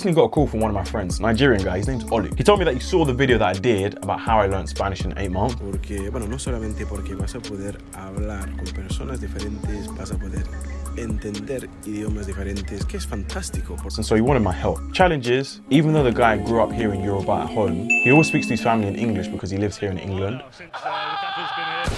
recently got a call from one of my friends, Nigerian guy, his name's Olu. He told me that he saw the video that I did about how I learned Spanish in 8 months. Porque, bueno, no solamente porque vas a poder hablar con personas diferentes, vas a poder entender idiomas diferentes, que es fantástico. And so he wanted my help. Challenge is, even though the guy grew up here in Yoruba at home, he always speaks to his family in English because he lives here in England.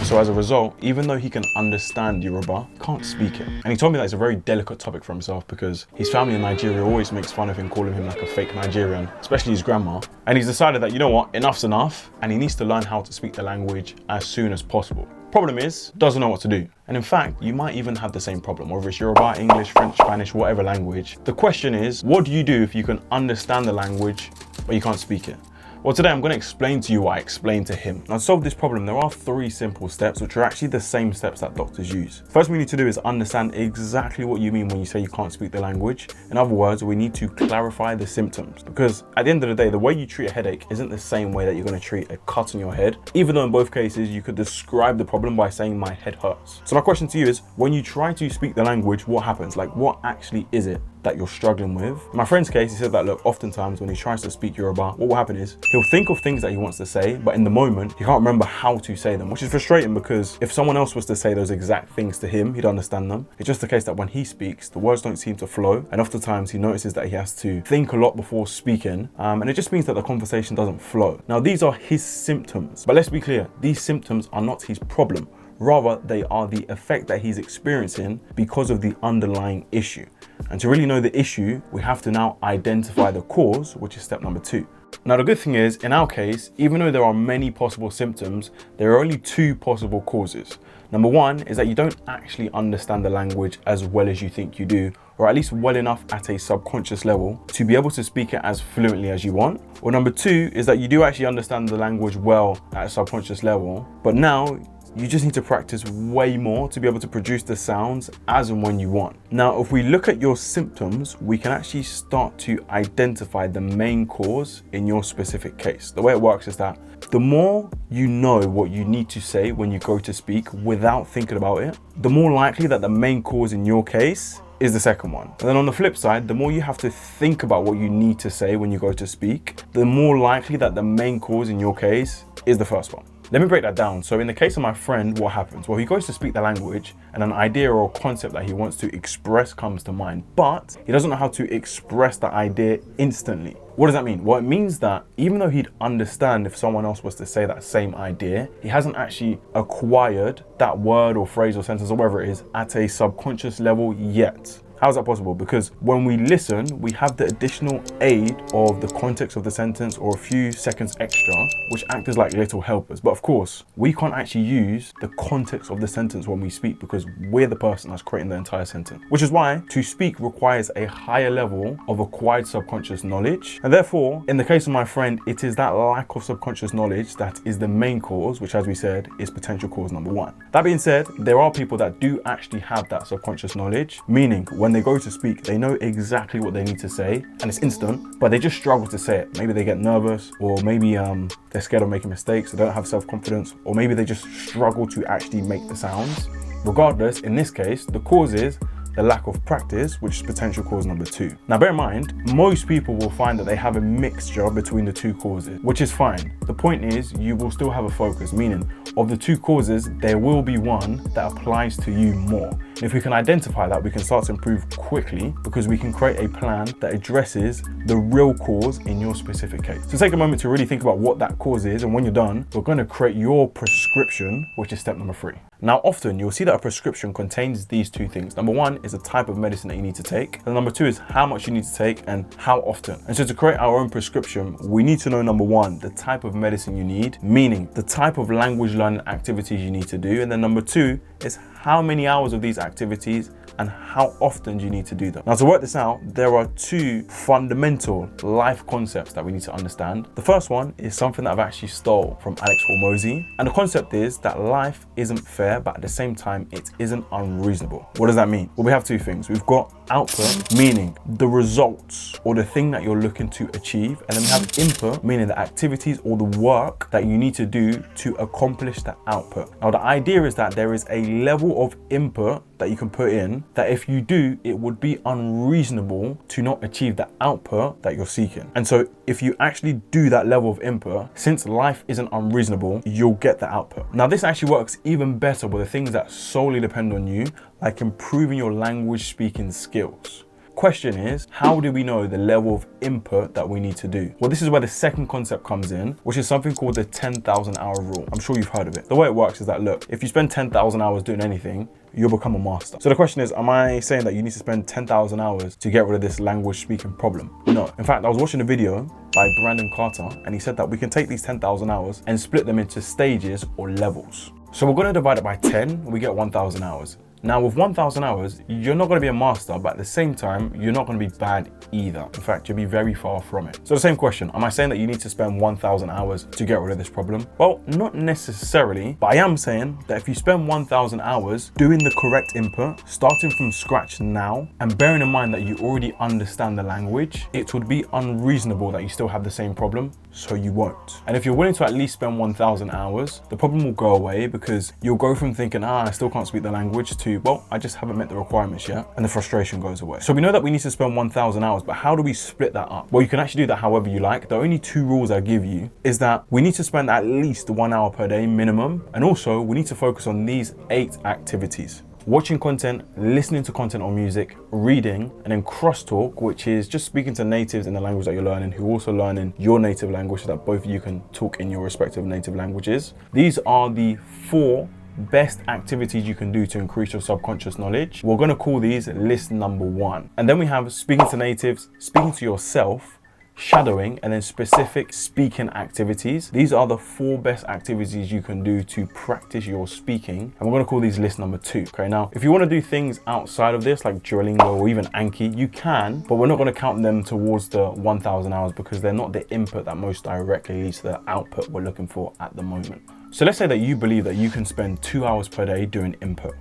So as a result, even though he can understand Yoruba, he can't speak it. And he told me that it's a very delicate topic for himself because his family in Nigeria always makes fun of him, calling him like a fake Nigerian, especially his grandma. And he's decided that, you know what, enough's enough, and he needs to learn how to speak the language as soon as possible. Problem is, doesn't know what to do. And in fact, you might even have the same problem, whether it's Yoruba, English, French, Spanish, whatever language. The question is, what do you do if you can understand the language, but you can't speak it? Well, today I'm going to explain to you what I explained to him. Now, to solve this problem, there are 3 simple steps, which are actually the same steps that doctors use. First, we need to do is understand exactly what you mean when you say you can't speak the language. In other words, we need to clarify the symptoms, because at the end of the day, the way you treat a headache isn't the same way that you're going to treat a cut on your head, even though in both cases, you could describe the problem by saying my head hurts. So my question to you is, when you try to speak the language, what happens? Like, what actually is it that you're struggling with? In my friend's case, he said that, look, oftentimes when he tries to speak Yoruba, what will happen is he'll think of things that he wants to say, but in the moment, he can't remember how to say them, which is frustrating because if someone else was to say those exact things to him, he'd understand them. It's just the case that when he speaks, the words don't seem to flow. And oftentimes he notices that he has to think a lot before speaking. And it just means that the conversation doesn't flow. Now, these are his symptoms, but let's be clear, these symptoms are not his problem. Rather, they are the effect that he's experiencing because of the underlying issue. And to really know the issue, we have to now identify the cause, which is step number 2. Now, the good thing is, in our case, even though there are many possible symptoms, there are only 2 possible causes. Number 1 is that you don't actually understand the language as well as you think you do, or at least well enough at a subconscious level to be able to speak it as fluently as you want. Or number 2 is that you do actually understand the language well at a subconscious level, but now you just need to practice way more to be able to produce the sounds as and when you want. Now, if we look at your symptoms, we can actually start to identify the main cause in your specific case. The way it works is that the more you know what you need to say when you go to speak without thinking about it, the more likely that the main cause in your case is the second one. And then on the flip side, the more you have to think about what you need to say when you go to speak, the more likely that the main cause in your case is the first one. Let me break that down. So in the case of my friend, what happens? Well, he goes to speak the language and an idea or concept that he wants to express comes to mind, but he doesn't know how to express that idea instantly. What does that mean? Well, it means that even though he'd understand if someone else was to say that same idea, he hasn't actually acquired that word or phrase or sentence or whatever it is at a subconscious level yet. How is that possible? Because when we listen, we have the additional aid of the context of the sentence or a few seconds extra, which act as like little helpers. But of course, we can't actually use the context of the sentence when we speak because we're the person that's creating the entire sentence. Which is why to speak requires a higher level of acquired subconscious knowledge. And therefore, in the case of my friend, it is that lack of subconscious knowledge that is the main cause, which as we said, is potential cause number 1. That being said, there are people that do actually have that subconscious knowledge, meaning when they go to speak, they know exactly what they need to say and it's instant, but they just struggle to say it. Maybe they get nervous, or maybe they're scared of making mistakes, they don't have self-confidence, or maybe they just struggle to actually make the sounds. Regardless, in this case, the cause is the lack of practice, which is potential cause number 2. Now, bear in mind, most people will find that they have a mixture between the 2 causes, which is fine. The point is, you will still have a focus, meaning of the 2 causes, there will be one that applies to you more. And if we can identify that, we can start to improve quickly because we can create a plan that addresses the real cause in your specific case. So take a moment to really think about what that cause is, and when you're done, we're going to create your prescription, which is step number 3. Now, often you'll see that a prescription contains these 2 things. Number 1 is a type of medicine that you need to take. And number 2 is how much you need to take and how often. And so to create our own prescription, we need to know, number 1, the type of medicine you need, meaning the type of language learning activities you need to do. And then number 2 is how many hours of these activities and how often do you need to do them. Now, to work this out, there are 2 fundamental life concepts that we need to understand. The first one is something that I've actually stole from Alex Hormozy. And the concept is that life isn't fair, but at the same time, it isn't unreasonable. What does that mean? Well, we have 2 things. We've got output, meaning the results or the thing that you're looking to achieve. And then we have input, meaning the activities or the work that you need to do to accomplish the output. Now, the idea is that there is a level of input that you can put in that if you do, it would be unreasonable to not achieve the output that you're seeking. And so if you actually do that level of input, since life isn't unreasonable, you'll get the output. Now, this actually works even better with the things that solely depend on you, like improving your language speaking skills. Question is, how do we know the level of input that we need to do? Well, this is where the second concept comes in, which is something called the 10,000 hour rule. I'm sure you've heard of it. The way it works is that, look, if you spend 10,000 hours doing anything, you'll become a master. So the question is, am I saying that you need to spend 10,000 hours to get rid of this language speaking problem? No. In fact, I was watching a video by Brandon Carter, and he said that we can take these 10,000 hours and split them into stages or levels. So we're going to divide it by 10, and we get 1,000 hours. Now, with 1,000 hours, you're not going to be a master, but at the same time, you're not going to be bad either. In fact, you'll be very far from it. So the same question, am I saying that you need to spend 1,000 hours to get rid of this problem? Well, not necessarily, but I am saying that if you spend 1,000 hours doing the correct input, starting from scratch now, and bearing in mind that you already understand the language, it would be unreasonable that you still have the same problem, so you won't. And if you're willing to at least spend 1,000 hours, the problem will go away because you'll go from thinking, I still can't speak the language, to, well, I just haven't met the requirements yet, and the frustration goes away. So we know that we need to spend 1,000 hours, but how do we split that up? Well, you can actually do that however you like. The only two rules I give you is that we need to spend at least 1 hour per day minimum, and also we need to focus on these 8 activities. Watching content, listening to content or music, reading, and then crosstalk, which is just speaking to natives in the language that you're learning who are also learning your native language so that both of you can talk in your respective native languages. These are the 4 best activities you can do to increase your subconscious knowledge. We're going to call these list number 1. And then we have speaking to natives, speaking to yourself, shadowing, and then specific speaking activities. These are the 4 best activities you can do to practice your speaking. And we're going to call these list number 2. Okay, now, if you want to do things outside of this, like Duolingo or even Anki, you can, but we're not going to count them towards the 1,000 hours because they're not the input that most directly leads to the output we're looking for at the moment. So let's say that you believe that you can spend 2 hours per day doing input.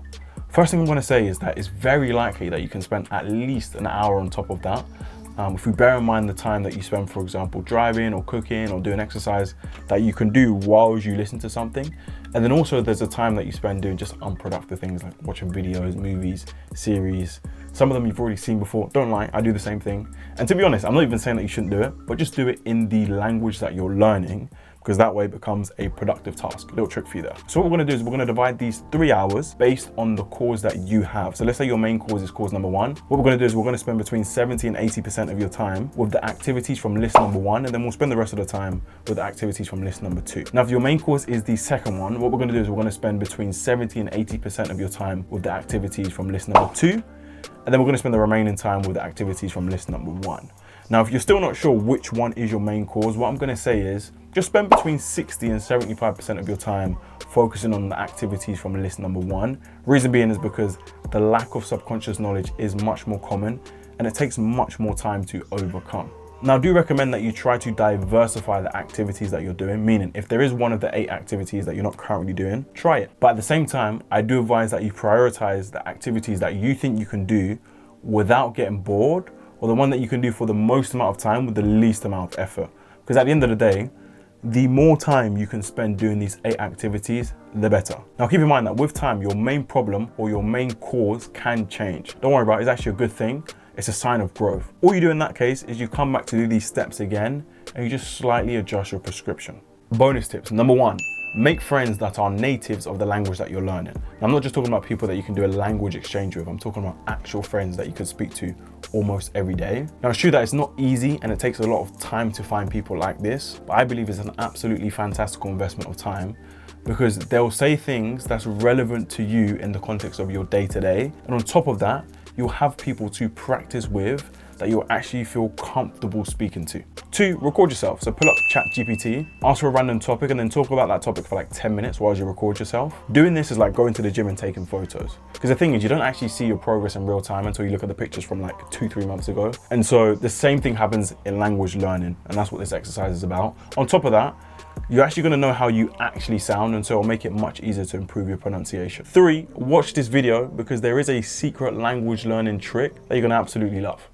First thing I'm going to say is that it's very likely that you can spend at least an hour on top of that. If we bear in mind the time that you spend, for example, driving or cooking or doing exercise that you can do while you listen to something. And then also there's a time that you spend doing just unproductive things like watching videos, movies, series. Some of them you've already seen before. Don't lie, I do the same thing. And to be honest, I'm not even saying that you shouldn't do it, but just do it in the language that you're learning, because that way it becomes a productive task. Little trick for you there. So what we're gonna do is we're gonna divide these 3 hours based on the cause that you have. So let's say your main cause is cause number 1. What we're gonna do is we're gonna spend between 70 and 80% of your time with the activities from list number 1, and then we'll spend the rest of the time with the activities from list number 2. Now, if your main cause is the second one, what we're gonna do is we're gonna spend between 70 and 80% of your time with the activities from list number 2, and then we're gonna spend the remaining time with the activities from list number 1. Now, if you're still not sure which one is your main cause, what I'm gonna say is just spend between 60 and 75% of your time focusing on the activities from list number 1. Reason being is because the lack of subconscious knowledge is much more common and it takes much more time to overcome. Now, I do recommend that you try to diversify the activities that you're doing, meaning if there is one of the 8 activities that you're not currently doing, try it. But at the same time, I do advise that you prioritize the activities that you think you can do without getting bored, or the one that you can do for the most amount of time with the least amount of effort. Because at the end of the day, the more time you can spend doing these 8 activities, the better. Now, keep in mind that with time, your main problem or your main cause can change. Don't worry about it, it's actually a good thing. It's a sign of growth. All you do in that case is you come back to do these steps again and you just slightly adjust your prescription. Bonus tips. Number 1, make friends that are natives of the language that you're learning. Now, I'm not just talking about people that you can do a language exchange with. I'm talking about actual friends that you can speak to almost every day. Now, it's true that it's not easy and it takes a lot of time to find people like this, but I believe it's an absolutely fantastical investment of time because they'll say things that's relevant to you in the context of your day-to-day. And on top of that, you'll have people to practice with that you'll actually feel comfortable speaking to. 2, record yourself. So pull up ChatGPT, ask for a random topic, and then talk about that topic for like 10 minutes while you record yourself. Doing this is like going to the gym and taking photos. Because the thing is, you don't actually see your progress in real time until you look at the pictures from like 2-3 months ago. And so the same thing happens in language learning, and that's what this exercise is about. On top of that, you're actually gonna know how you actually sound, and so it'll make it much easier to improve your pronunciation. 3, watch this video because there is a secret language learning trick that you're gonna absolutely love.